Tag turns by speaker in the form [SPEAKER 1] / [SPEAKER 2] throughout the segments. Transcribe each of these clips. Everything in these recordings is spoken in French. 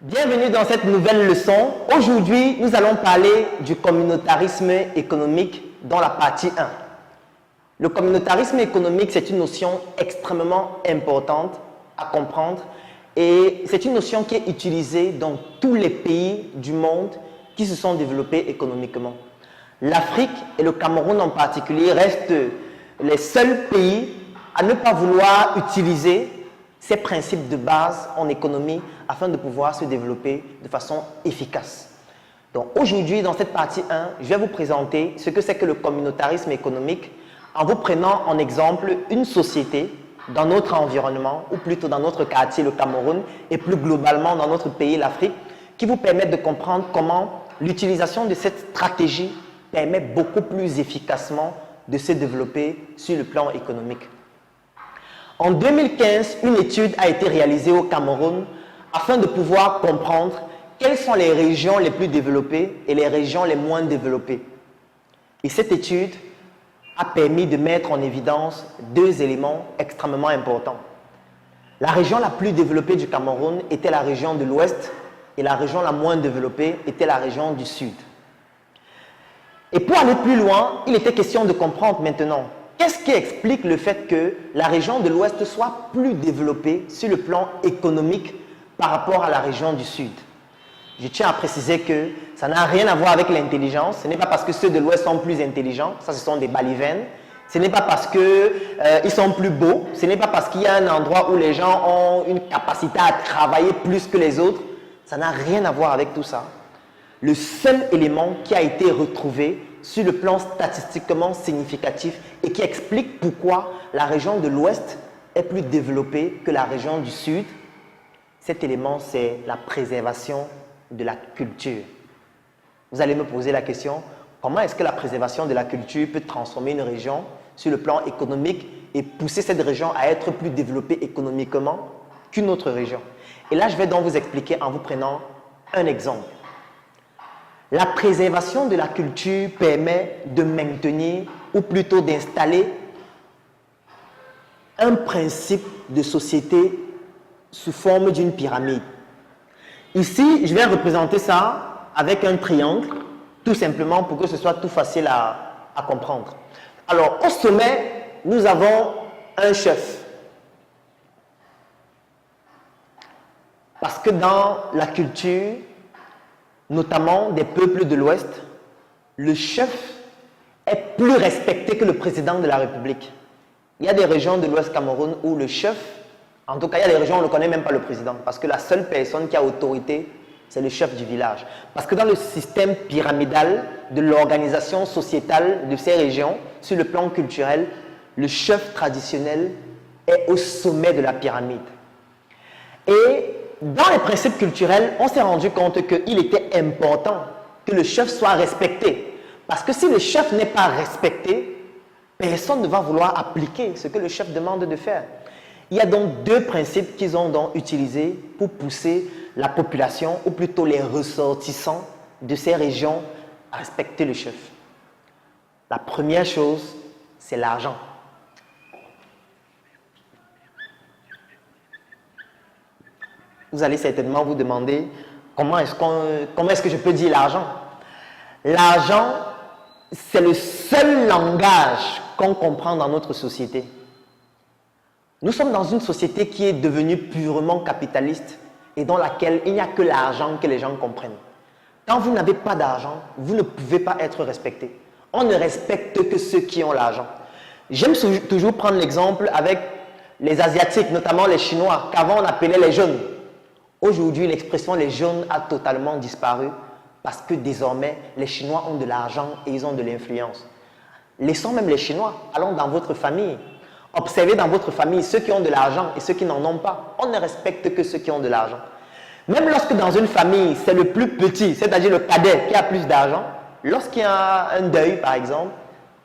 [SPEAKER 1] Bienvenue dans cette nouvelle leçon. Aujourd'hui, nous allons parler du communautarisme économique dans la partie 1. Le communautarisme économique, c'est une notion extrêmement importante à comprendre et c'est une notion qui est utilisée dans tous les pays du monde qui se sont développés économiquement. L'Afrique et le Cameroun en particulier restent les seuls pays à ne pas vouloir utiliser ces principes de base en économie afin de pouvoir se développer de façon efficace. Donc aujourd'hui, dans cette partie 1, je vais vous présenter ce que c'est que le communautarisme économique en vous prenant en exemple une société dans notre environnement, ou plutôt dans notre quartier, le Cameroun, et plus globalement dans notre pays, l'Afrique, qui vous permettent de comprendre comment l'utilisation de cette stratégie permet beaucoup plus efficacement de se développer sur le plan économique. En 2015, une étude a été réalisée au Cameroun afin de pouvoir comprendre quelles sont les régions les plus développées et les régions les moins développées. Et cette étude a permis de mettre en évidence deux éléments extrêmement importants. La région la plus développée du Cameroun était la région de l'Ouest et la région la moins développée était la région du Sud. Et pour aller plus loin, il était question de comprendre maintenant qu'est-ce qui explique le fait que la région de l'Ouest soit plus développée sur le plan économique par rapport à la région du Sud. Je tiens à préciser que ça n'a rien à voir avec l'intelligence. Ce n'est pas parce que ceux de l'Ouest sont plus intelligents, ça ce sont des balivernes. Ce n'est pas parce qu'ils sont plus beaux, ce n'est pas parce qu'il y a un endroit où les gens ont une capacité à travailler plus que les autres. Ça n'a rien à voir avec tout ça. Le seul élément qui a été retrouvé sur le plan statistiquement significatif et qui explique pourquoi la région de l'Ouest est plus développée que la région du Sud, cet élément, c'est la préservation de la culture. Vous allez me poser la question, comment est-ce que la préservation de la culture peut transformer une région sur le plan économique et pousser cette région à être plus développée économiquement qu'une autre région? Et là, je vais donc vous expliquer en vous prenant un exemple. La préservation de la culture permet de maintenir, ou plutôt d'installer, un principe de société sous forme d'une pyramide. Ici, je vais représenter ça avec un triangle, tout simplement pour que ce soit tout facile à comprendre. Alors, au sommet, nous avons un chef. Parce que dans la culture, notamment des peuples de l'Ouest, le chef est plus respecté que le président de la République. Il y a des régions de l'Ouest Cameroun où le chef, en tout cas il y a des régions où on ne connaît même pas le président, parce que la seule personne qui a autorité, c'est le chef du village. Parce que dans le système pyramidal de l'organisation sociétale de ces régions, sur le plan culturel, le chef traditionnel est au sommet de la pyramide. Et dans les principes culturels, on s'est rendu compte qu'il était important que le chef soit respecté. Parce que si le chef n'est pas respecté, personne ne va vouloir appliquer ce que le chef demande de faire. Il y a donc deux principes qu'ils ont donc utilisés pour pousser la population, ou plutôt les ressortissants de ces régions, à respecter le chef. La première chose, c'est l'argent. Vous allez certainement vous demander comment est-ce que je peux dire l'argent? L'argent, c'est le seul langage qu'on comprend dans notre société. Nous sommes dans une société qui est devenue purement capitaliste et dans laquelle il n'y a que l'argent que les gens comprennent. Quand vous n'avez pas d'argent, vous ne pouvez pas être respecté. On ne respecte que ceux qui ont l'argent. J'aime toujours prendre l'exemple avec les Asiatiques, notamment les Chinois, qu'avant on appelait les jeunes. Aujourd'hui, l'expression les jeunes a totalement disparu parce que désormais, les Chinois ont de l'argent et ils ont de l'influence. Laissons même les Chinois, allons dans votre famille. Observez dans votre famille ceux qui ont de l'argent et ceux qui n'en ont pas. On ne respecte que ceux qui ont de l'argent. Même lorsque dans une famille, c'est le plus petit, c'est-à-dire le cadet qui a plus d'argent, lorsqu'il y a un deuil par exemple,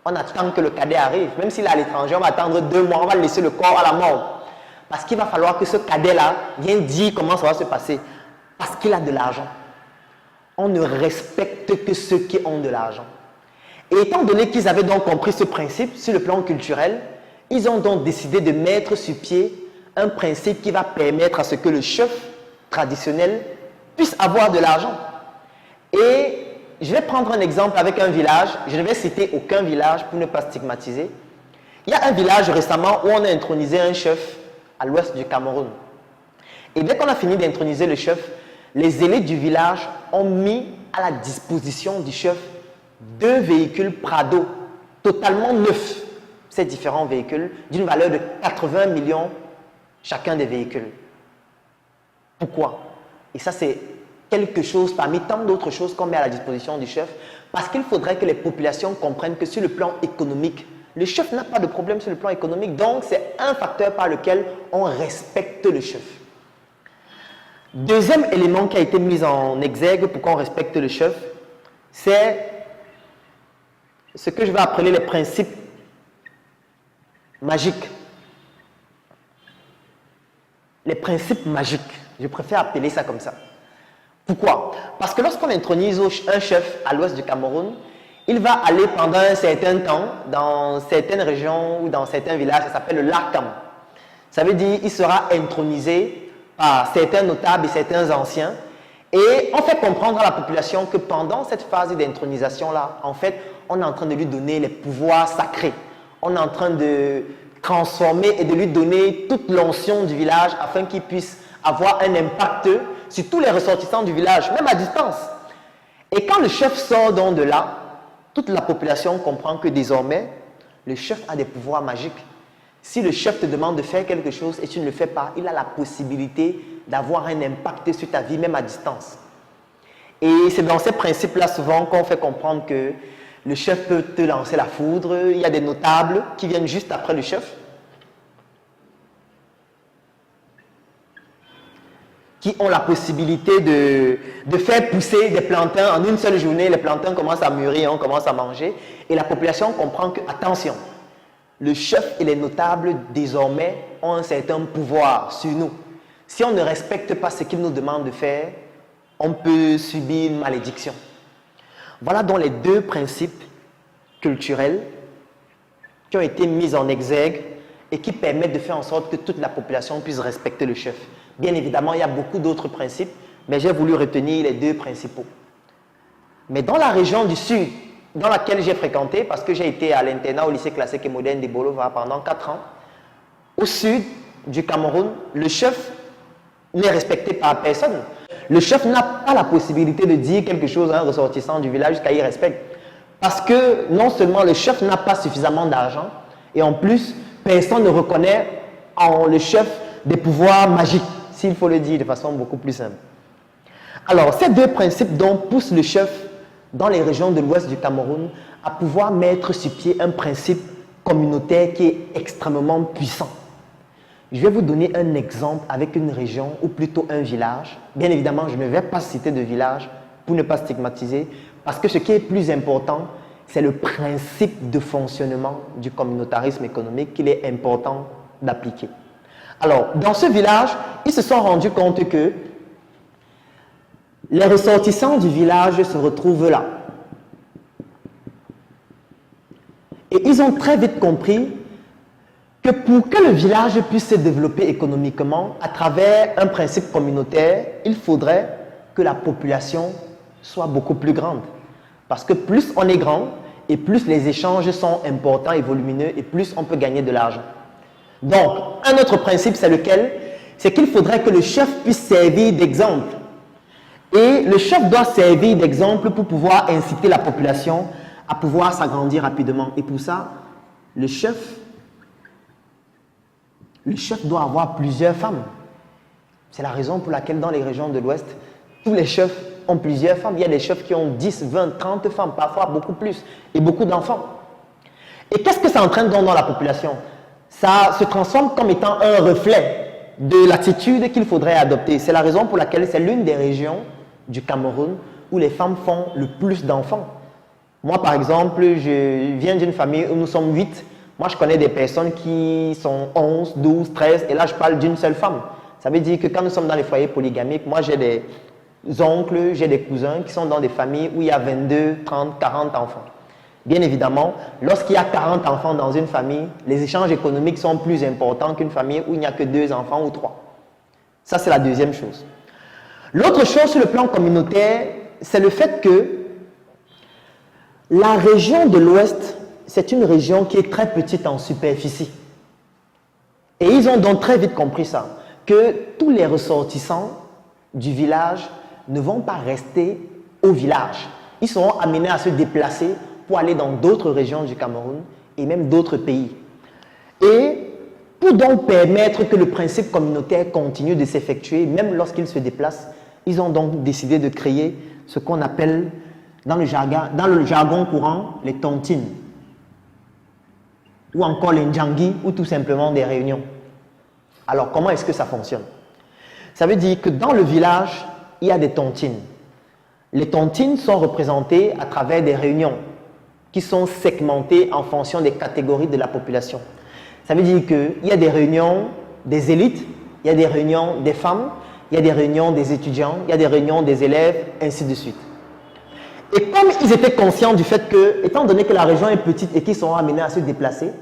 [SPEAKER 1] on attend que le cadet arrive. Même s'il est à l'étranger, on va attendre 2 mois, on va laisser le corps à la mort. Parce qu'il va falloir que ce cadet-là vienne dire comment ça va se passer. Parce qu'il a de l'argent. On ne respecte que ceux qui ont de l'argent. Et étant donné qu'ils avaient donc compris ce principe sur le plan culturel, ils ont donc décidé de mettre sur pied un principe qui va permettre à ce que le chef traditionnel puissent avoir de l'argent. Et je vais prendre un exemple avec un village. Je ne vais citer aucun village pour ne pas stigmatiser. Il y a un village récemment où on a intronisé un chef à l'ouest du Cameroun. Et dès qu'on a fini d'introniser le chef, les élites du village ont mis à la disposition du chef 2 véhicules Prado totalement neufs. Ces différents véhicules d'une valeur de 80 millions chacun des véhicules. Pourquoi? Et ça, c'est quelque chose parmi tant d'autres choses qu'on met à la disposition du chef, parce qu'il faudrait que les populations comprennent que sur le plan économique, le chef n'a pas de problème sur le plan économique, donc c'est un facteur par lequel on respecte le chef. Deuxième élément qui a été mis en exergue pour qu'on respecte le chef, c'est ce que je vais appeler les principes magiques. Les principes magiques, je préfère appeler ça comme ça. Pourquoi? Parce que lorsqu'on intronise un chef à l'ouest du Cameroun, il va aller pendant un certain temps dans certaines régions ou dans certains villages, ça s'appelle le Larkam. Ça veut dire qu'il sera intronisé par certains notables et certains anciens. Et on fait comprendre à la population que pendant cette phase d'intronisation-là, en fait, on est en train de lui donner les pouvoirs sacrés. On est en train de transformer et de lui donner toute l'onction du village afin qu'il puisse avoir un impact sur tous les ressortissants du village, même à distance. Et quand le chef sort donc de là, toute la population comprend que désormais, le chef a des pouvoirs magiques. Si le chef te demande de faire quelque chose et tu ne le fais pas, il a la possibilité d'avoir un impact sur ta vie, même à distance. Et c'est dans ces principes-là souvent qu'on fait comprendre que le chef peut te lancer la foudre. Il y a des notables qui viennent juste après le chef, qui ont la possibilité de faire pousser des plantains en une seule journée. Les plantains commencent à mûrir, on commence à manger. Et la population comprend que, attention, le chef et les notables, désormais, ont un certain pouvoir sur nous. Si on ne respecte pas ce qu'ils nous demandent de faire, on peut subir une malédiction. Voilà donc les 2 principes culturels qui ont été mis en exergue et qui permettent de faire en sorte que toute la population puisse respecter le chef. Bien évidemment, il y a beaucoup d'autres principes, mais j'ai voulu retenir les 2 principaux. Mais dans la région du Sud, dans laquelle j'ai fréquenté, parce que j'ai été à l'internat au lycée classique et moderne de Bolova pendant 4 ans, au sud du Cameroun, le chef n'est respecté par personne. Le chef n'a pas la possibilité de dire quelque chose à un ressortissant du village jusqu'à y respecter. Parce que non seulement le chef n'a pas suffisamment d'argent, et en plus, personne ne reconnaît en le chef des pouvoirs magiques, s'il faut le dire de façon beaucoup plus simple. Alors, ces 2 principes donc poussent le chef dans les régions de l'ouest du Cameroun à pouvoir mettre sur pied un principe communautaire qui est extrêmement puissant. Je vais vous donner un exemple avec une région ou plutôt un village. Bien évidemment, je ne vais pas citer de village pour ne pas stigmatiser, parce que ce qui est plus important, c'est le principe de fonctionnement du communautarisme économique qu'il est important d'appliquer. Alors, dans ce village, ils se sont rendus compte que les ressortissants du village se retrouvent là. Et ils ont très vite compris que pour que le village puisse se développer économiquement à travers un principe communautaire, il faudrait que la population soit beaucoup plus grande. Parce que plus on est grand et plus les échanges sont importants et volumineux et plus on peut gagner de l'argent. Donc, un autre principe, c'est lequel? C'est qu'il faudrait que le chef puisse servir d'exemple. Et le chef doit servir d'exemple pour pouvoir inciter la population à pouvoir s'agrandir rapidement. Et pour ça, le chef doit avoir plusieurs femmes. C'est la raison pour laquelle dans les régions de l'Ouest, tous les chefs ont plusieurs femmes. Il y a des chefs qui ont 10, 20, 30 femmes, parfois beaucoup plus, et beaucoup d'enfants. Et qu'est-ce que ça entraîne donc dans la population? Ça se transforme comme étant un reflet de l'attitude qu'il faudrait adopter. C'est la raison pour laquelle c'est l'une des régions du Cameroun où les femmes font le plus d'enfants. Moi, par exemple, je viens d'une famille où nous sommes 8. Moi, je connais des personnes qui sont 11, 12, 13, et là, je parle d'une seule femme. Ça veut dire que quand nous sommes dans les foyers polygamiques, moi, j'ai des oncles, j'ai des cousins qui sont dans des familles où il y a 22, 30, 40 enfants. Bien évidemment, lorsqu'il y a 40 enfants dans une famille, les échanges économiques sont plus importants qu'une famille où il n'y a que 2 enfants ou 3. Ça, c'est la deuxième chose. L'autre chose sur le plan communautaire, c'est le fait que la région de l'Ouest, c'est une région qui est très petite en superficie. Et ils ont donc très vite compris ça, que tous les ressortissants du village ne vont pas rester au village. Ils seront amenés à se déplacer pour aller dans d'autres régions du Cameroun et même d'autres pays. Et pour donc permettre que le principe communautaire continue de s'effectuer, même lorsqu'ils se déplacent, ils ont donc décidé de créer ce qu'on appelle dans le jargon courant les tontines, ou encore les ndjangui, ou tout simplement des réunions. Alors comment est-ce que ça fonctionne? Ça veut dire que dans le village, il y a des tontines. Les tontines sont représentées à travers des réunions qui sont segmentées en fonction des catégories de la population. Ça veut dire qu'il y a des réunions des élites, il y a des réunions des femmes, il y a des réunions des étudiants, il y a des réunions des élèves, ainsi de suite. Et comme ils étaient conscients du fait que, étant donné que la région est petite et qu'ils sont amenés à se déplacer,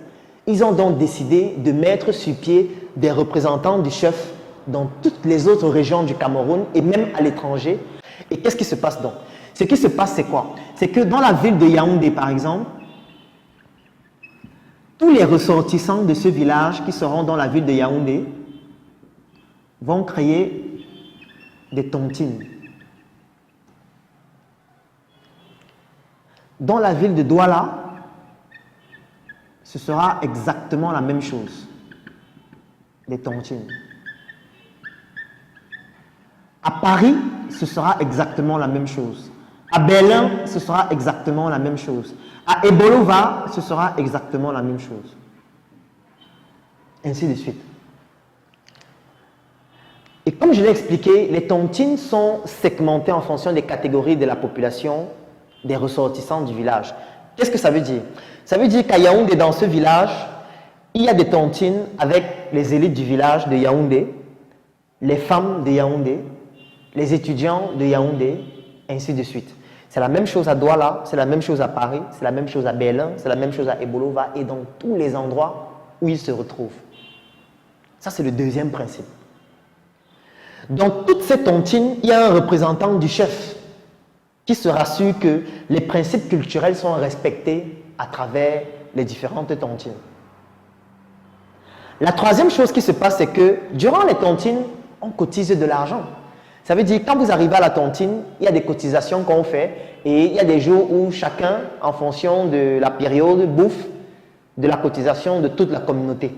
[SPEAKER 1] ils ont donc décidé de mettre sur pied des représentants du chef dans toutes les autres régions du Cameroun et même à l'étranger. Et qu'est-ce qui se passe donc? Ce qui se passe, c'est quoi? C'est que dans la ville de Yaoundé, par exemple, tous les ressortissants de ce village qui seront dans la ville de Yaoundé vont créer des tontines. Dans la ville de Douala, ce sera exactement la même chose, des tontines. À Paris, ce sera exactement la même chose. À Berlin, ce sera exactement la même chose. À Ebolova, ce sera exactement la même chose. Ainsi de suite. Et comme je l'ai expliqué, les tontines sont segmentées en fonction des catégories de la population, des ressortissants du village. Qu'est-ce que ça veut dire? Ça veut dire qu'à Yaoundé, dans ce village, il y a des tontines avec les élites du village de Yaoundé, les femmes de Yaoundé, les étudiants de Yaoundé, ainsi de suite. C'est la même chose à Douala, c'est la même chose à Paris, c'est la même chose à Berlin, c'est la même chose à Ebolova et dans tous les endroits où ils se retrouvent. Ça, c'est le deuxième principe. Dans toutes ces tontines, il y a un représentant du chef qui se rassure que les principes culturels sont respectés à travers les différentes tontines. La troisième chose qui se passe, c'est que durant les tontines, on cotise de l'argent. Ça veut dire quand vous arrivez à la tontine, il y a des cotisations qu'on fait et il y a des jours où chacun, en fonction de la période, bouffe de la cotisation de toute la communauté.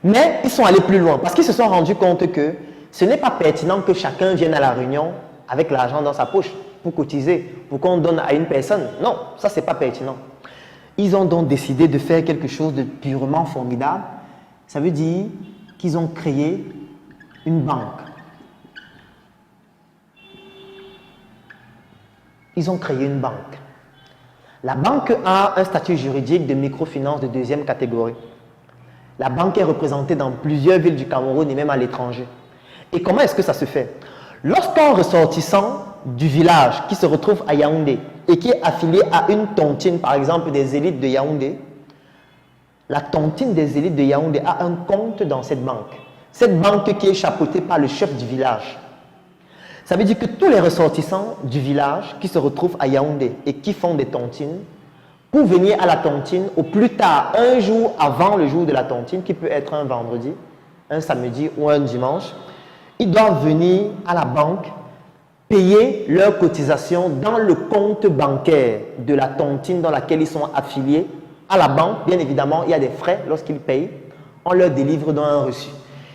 [SPEAKER 1] Mais ils sont allés plus loin parce qu'ils se sont rendus compte que ce n'est pas pertinent que chacun vienne à la réunion avec l'argent dans sa poche pour cotiser, pour qu'on donne à une personne. Non, ça c'est pas pertinent. Ils ont donc décidé de faire quelque chose de purement formidable. Ça veut dire qu'ils ont créé une banque. Ils ont créé une banque. La banque a un statut juridique de microfinance de deuxième catégorie. La banque est représentée dans plusieurs villes du Cameroun et même à l'étranger. Et comment est-ce que ça se fait? Lorsqu'un ressortissant du village qui se retrouve à Yaoundé et qui est affilié à une tontine, par exemple des élites de Yaoundé, la tontine des élites de Yaoundé a un compte dans cette banque. Cette banque qui est chapeautée par le chef du village. Ça veut dire que tous les ressortissants du village qui se retrouvent à Yaoundé et qui font des tontines, pour venir à la tontine, au plus tard, un jour avant le jour de la tontine, qui peut être un vendredi, un samedi ou un dimanche, ils doivent venir à la banque, payer leurs cotisations dans le compte bancaire de la tontine dans laquelle ils sont affiliés. À la banque, bien évidemment, il y a des frais lorsqu'ils payent. On leur délivre dans un reçu.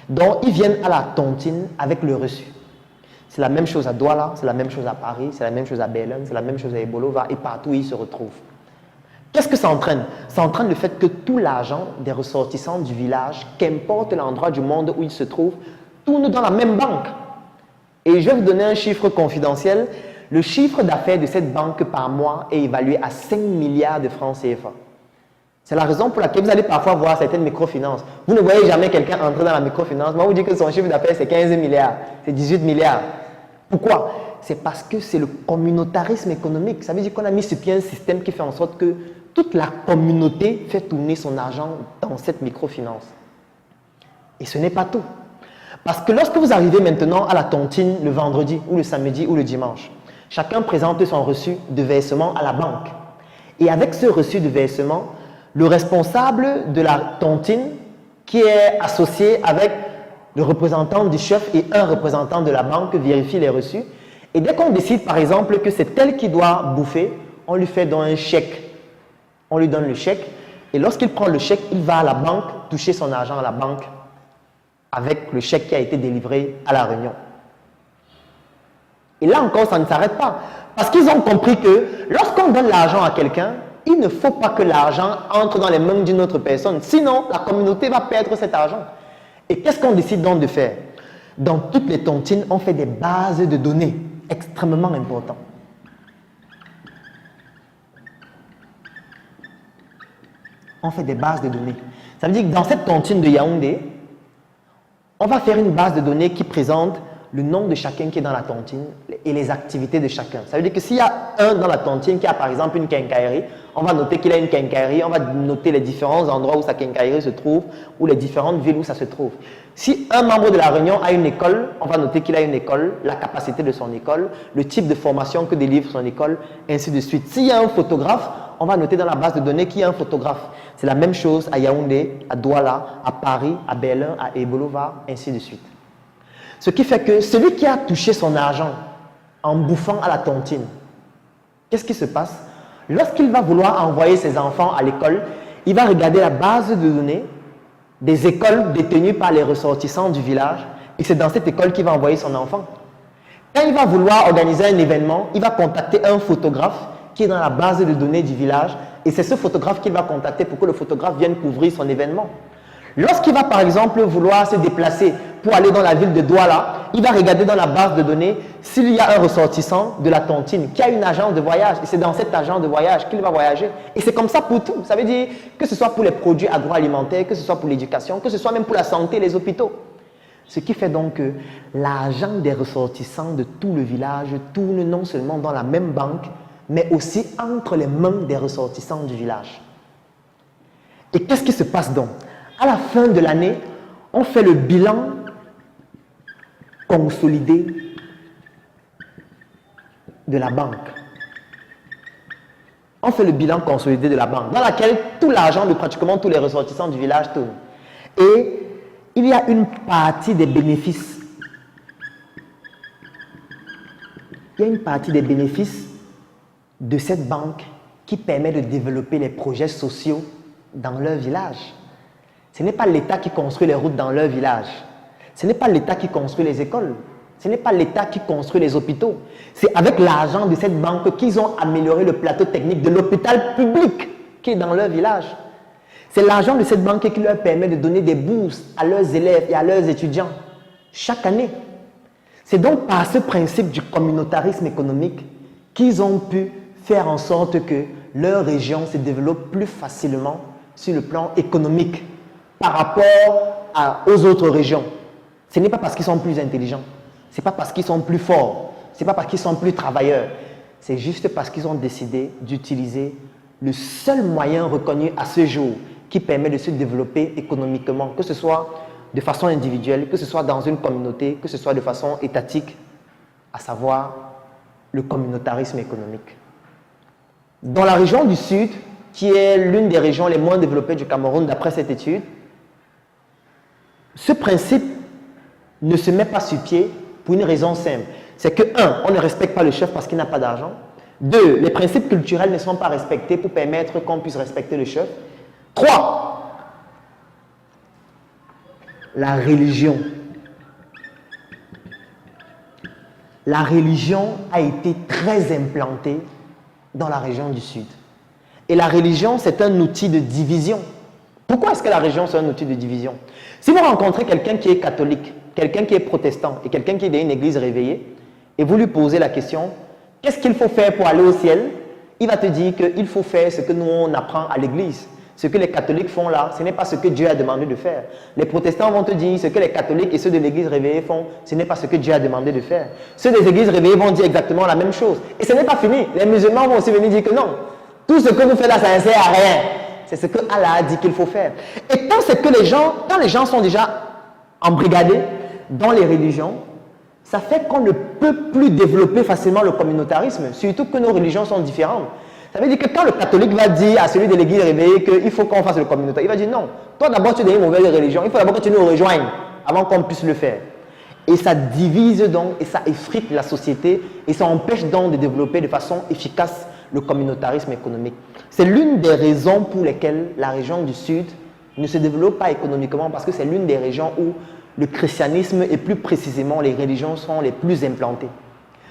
[SPEAKER 1] Donc, ils viennent à la tontine avec le reçu. C'est la même chose à Douala, c'est la même chose à Paris, c'est la même chose à Berlin, c'est la même chose à Ebolova et partout où ils se retrouvent. Qu'est-ce que ça entraîne? Ça entraîne le fait que tout l'argent des ressortissants du village, qu'importe l'endroit du monde où ils se trouvent, tourne dans la même banque. Et je vais vous donner un chiffre confidentiel. Le chiffre d'affaires de cette banque par mois est évalué à 5 milliards de francs CFA. C'est la raison pour laquelle vous allez parfois voir certaines microfinances. Vous ne voyez jamais quelqu'un entrer dans la microfinance. Moi, vous dites que son chiffre d'affaires, c'est 15 milliards, c'est 18 milliards. Pourquoi? C'est parce que c'est le communautarisme économique. Ça veut dire qu'on a mis sur pied un système qui fait en sorte que toute la communauté fait tourner son argent dans cette microfinance. Et ce n'est pas tout. Parce que lorsque vous arrivez maintenant à la tontine le vendredi ou le samedi ou le dimanche, chacun présente son reçu de versement à la banque. Et avec ce reçu de versement, le responsable de la tontine qui est associé avec le représentant du chef et un représentant de la banque vérifie les reçus. Et dès qu'on décide par exemple que c'est elle qui doit bouffer, on lui fait donc un chèque. On lui donne le chèque et lorsqu'il prend le chèque, il va à la banque toucher son argent à la banque avec le chèque qui a été délivré à la réunion. Et là encore, ça ne s'arrête pas. Parce qu'ils ont compris que lorsqu'on donne l'argent à quelqu'un, il ne faut pas que l'argent entre dans les mains d'une autre personne. Sinon, la communauté va perdre cet argent. Et qu'est-ce qu'on décide donc de faire? Dans toutes les tontines, on fait des bases de données extrêmement importantes. On fait des bases de données. Ça veut dire que dans cette tontine de Yaoundé, on va faire une base de données qui présente le nom de chacun qui est dans la tontine et les activités de chacun. Ça veut dire que s'il y a un dans la tontine qui a par exemple une quincaillerie, on va noter qu'il a une quincaillerie, on va noter les différents endroits où sa quincaillerie se trouve ou les différentes villes où ça se trouve. Si un membre de la réunion a une école, on va noter qu'il a une école, la capacité de son école, le type de formation que délivre son école, ainsi de suite. S'il y a un photographe, on va noter dans la base de données qu'il y a un photographe. C'est la même chose à Yaoundé, à Douala, à Paris, à Berlin, à Ebolovar, ainsi de suite. Ce qui fait que celui qui a touché son argent en bouffant à la tontine, qu'est-ce qui se passe? Lorsqu'il va vouloir envoyer ses enfants à l'école, il va regarder la base de données des écoles détenues par les ressortissants du village et c'est dans cette école qu'il va envoyer son enfant. Quand il va vouloir organiser un événement, il va contacter un photographe qui est dans la base de données du village et c'est ce photographe qu'il va contacter pour que le photographe vienne couvrir son événement. Lorsqu'il va par exemple vouloir se déplacer pour aller dans la ville de Douala, il va regarder dans la base de données s'il y a un ressortissant de la tontine qui a une agence de voyage et c'est dans cette agence de voyage qu'il va voyager. Et c'est comme ça pour tout. Ça veut dire que ce soit pour les produits agroalimentaires, que ce soit pour l'éducation, que ce soit même pour la santé, les hôpitaux. Ce qui fait donc que l'argent des ressortissants de tout le village tourne non seulement dans la même banque, mais aussi entre les mains des ressortissants du village. Et qu'est-ce qui se passe donc? À la fin de l'année, on fait le bilan consolidé de la banque. On fait le bilan consolidé de la banque, dans laquelle tout l'argent de pratiquement tous les ressortissants du village tourne. Et il y a une partie des bénéfices. Il y a une partie des bénéfices de cette banque qui permet de développer les projets sociaux dans leur village. Ce n'est pas l'État qui construit les routes dans leur village. Ce n'est pas l'État qui construit les écoles. Ce n'est pas l'État qui construit les hôpitaux. C'est avec l'argent de cette banque qu'ils ont amélioré le plateau technique de l'hôpital public qui est dans leur village. C'est l'argent de cette banque qui leur permet de donner des bourses à leurs élèves et à leurs étudiants chaque année. C'est donc par ce principe du communautarisme économique qu'ils ont pu faire en sorte que leur région se développe plus facilement sur le plan économique par rapport aux autres régions. Ce n'est pas parce qu'ils sont plus intelligents, ce n'est pas parce qu'ils sont plus forts, ce n'est pas parce qu'ils sont plus travailleurs, c'est juste parce qu'ils ont décidé d'utiliser le seul moyen reconnu à ce jour qui permet de se développer économiquement, que ce soit de façon individuelle, que ce soit dans une communauté, que ce soit de façon étatique, à savoir le communautarisme économique. Dans la région du Sud, qui est l'une des régions les moins développées du Cameroun d'après cette étude, ce principe ne se met pas sur pied pour une raison simple. C'est que, 1, on ne respecte pas le chef parce qu'il n'a pas d'argent. 2, les principes culturels ne sont pas respectés pour permettre qu'on puisse respecter le chef. 3, la religion. La religion a été très implantée dans la région du Sud. Et la religion, c'est un outil de division. Pourquoi est-ce que la religion, c'est un outil de division? Si vous rencontrez quelqu'un qui est catholique, quelqu'un qui est protestant et quelqu'un qui est d'une église réveillée, et vous lui posez la question, qu'est-ce qu'il faut faire pour aller au ciel? Il va te dire qu'il faut faire ce que nous, on apprend à l'église. Ce que les catholiques font là, ce n'est pas ce que Dieu a demandé de faire. Les protestants vont te dire ce que les catholiques et ceux de l'église réveillée font, ce n'est pas ce que Dieu a demandé de faire. Ceux des églises réveillées vont dire exactement la même chose. Et ce n'est pas fini. Les musulmans vont aussi venir dire que non. Tout ce que vous faites là, ça ne sert à rien. C'est ce que Allah a dit qu'il faut faire. Et quand les gens sont déjà embrigadés, dans les religions, ça fait qu'on ne peut plus développer facilement le communautarisme, surtout que nos religions sont différentes. Ça veut dire que quand le catholique va dire à celui de l'église réveillée qu'il faut qu'on fasse le communautarisme, il va dire non, toi d'abord tu es une mauvaise religion, il faut d'abord que tu nous rejoignes avant qu'on puisse le faire. Et ça divise donc et ça effrite la société et ça empêche donc de développer de façon efficace le communautarisme économique. C'est l'une des raisons pour lesquelles la région du Sud ne se développe pas économiquement parce que c'est l'une des régions où le christianisme et plus précisément les religions sont les plus implantées.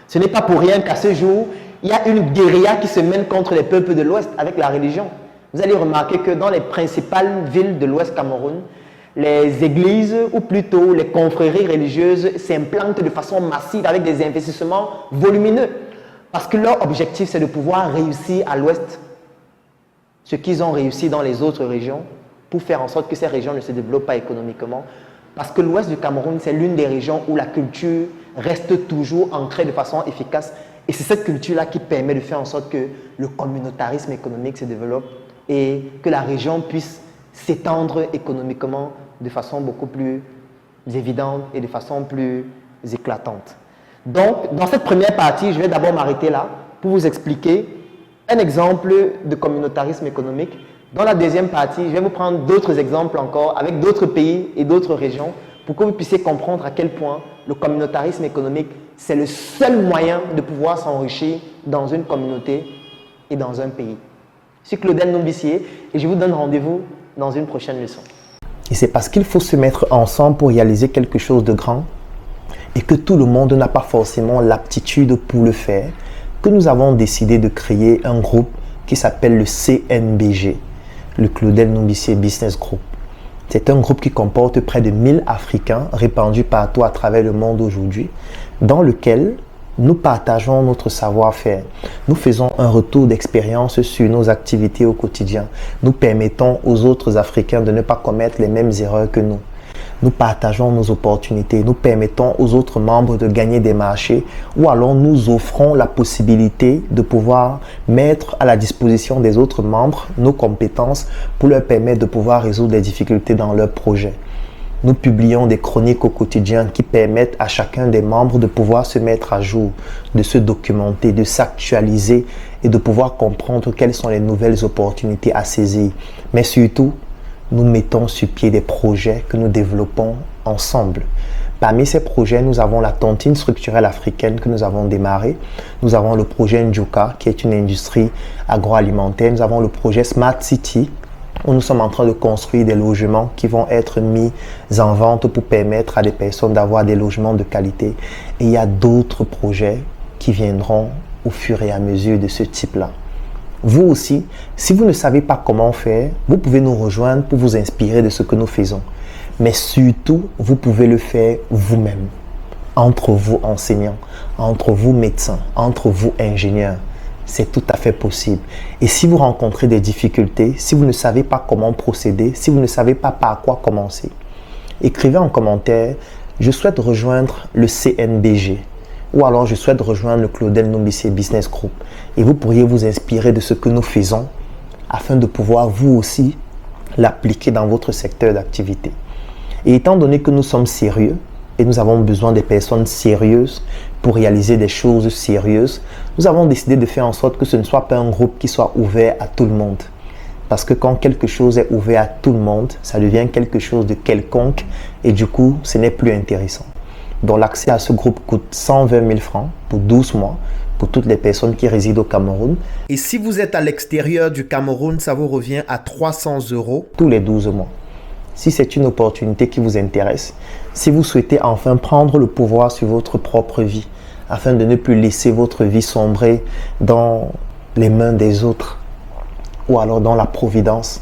[SPEAKER 1] Ce n'est pas pour rien qu'à ce jour, il y a une guérilla qui se mène contre les peuples de l'Ouest avec la religion. Vous allez remarquer que dans les principales villes de l'Ouest Cameroun, les églises ou plutôt les confréries religieuses s'implantent de façon massive avec des investissements volumineux parce que leur objectif c'est de pouvoir réussir à l'Ouest ce qu'ils ont réussi dans les autres régions pour faire en sorte que ces régions ne se développent pas économiquement. Parce que l'ouest du Cameroun, c'est l'une des régions où la culture reste toujours ancrée de façon efficace. Et c'est cette culture-là qui permet de faire en sorte que le communautarisme économique se développe et que la région puisse s'étendre économiquement de façon beaucoup plus évidente et de façon plus éclatante. Donc, dans cette première partie, je vais d'abord m'arrêter là pour vous expliquer un exemple de communautarisme économique. Dans la deuxième partie, je vais vous prendre d'autres exemples encore avec d'autres pays et d'autres régions pour que vous puissiez comprendre à quel point le communautarisme économique, c'est le seul moyen de pouvoir s'enrichir dans une communauté et dans un pays. Je suis Claudel Nombissier et je vous donne rendez-vous dans une prochaine leçon.
[SPEAKER 2] Et c'est parce qu'il faut se mettre ensemble pour réaliser quelque chose de grand et que tout le monde n'a pas forcément l'aptitude pour le faire que nous avons décidé de créer un groupe qui s'appelle le CNBG. Le Claudel Nombissier Business Group. C'est un groupe qui comporte près de 1000 Africains répandus partout à travers le monde aujourd'hui, dans lequel nous partageons notre savoir-faire. Nous faisons un retour d'expérience sur nos activités au quotidien. Nous permettons aux autres Africains de ne pas commettre les mêmes erreurs que nous. Nous partageons nos opportunités, nous permettons aux autres membres de gagner des marchés ou alors nous offrons la possibilité de pouvoir mettre à la disposition des autres membres nos compétences pour leur permettre de pouvoir résoudre les difficultés dans leurs projets. Nous publions des chroniques au quotidien qui permettent à chacun des membres de pouvoir se mettre à jour, de se documenter, de s'actualiser et de pouvoir comprendre quelles sont les nouvelles opportunités à saisir. Mais surtout, nous mettons sur pied des projets que nous développons ensemble. Parmi ces projets, nous avons la tontine structurelle africaine que nous avons démarrée. Nous avons le projet Njuka, qui est une industrie agroalimentaire. Nous avons le projet Smart City, où nous sommes en train de construire des logements qui vont être mis en vente pour permettre à des personnes d'avoir des logements de qualité. Et il y a d'autres projets qui viendront au fur et à mesure de ce type-là. Vous aussi, si vous ne savez pas comment faire, vous pouvez nous rejoindre pour vous inspirer de ce que nous faisons. Mais surtout, vous pouvez le faire vous-même, entre vous enseignants, entre vous médecins, entre vous ingénieurs. C'est tout à fait possible. Et si vous rencontrez des difficultés, si vous ne savez pas comment procéder, si vous ne savez pas par quoi commencer, écrivez en commentaire « Je souhaite rejoindre le CNBG » ou alors « Je souhaite rejoindre le Claudel Nombissier Business Group » et vous pourriez vous inspirer de ce que nous faisons afin de pouvoir vous aussi l'appliquer dans votre secteur d'activité. Et étant donné que nous sommes sérieux et nous avons besoin des personnes sérieuses pour réaliser des choses sérieuses, nous avons décidé de faire en sorte que ce ne soit pas un groupe qui soit ouvert à tout le monde. Parce que quand quelque chose est ouvert à tout le monde, ça devient quelque chose de quelconque et du coup, ce n'est plus intéressant. Donc l'accès à ce groupe coûte 120 000 francs pour 12 mois pour toutes les personnes qui résident au Cameroun.
[SPEAKER 3] Et si vous êtes à l'extérieur du Cameroun, ça vous revient à 300 €
[SPEAKER 2] tous les 12 mois. Si c'est une opportunité qui vous intéresse, si vous souhaitez enfin prendre le pouvoir sur votre propre vie, afin de ne plus laisser votre vie sombrer dans les mains des autres ou alors dans la providence,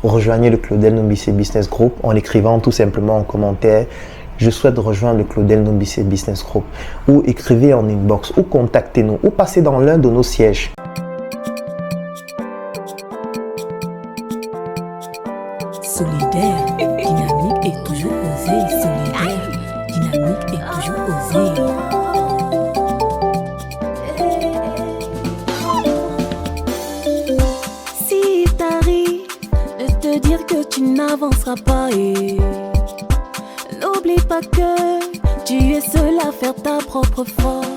[SPEAKER 2] rejoignez le Claudel Nombissier Business Group en écrivant tout simplement en commentaire « Je souhaite rejoindre le Claudel Nombissier Business Group » ou écrivez en inbox ou contactez-nous ou passez dans l'un de nos sièges.
[SPEAKER 4] Solidaire, dynamique et toujours osé. Solidaire, dynamique et toujours osé. Si t'arrive de te dire que tu n'avanceras pas, et n'oublie pas que faire ta propre force.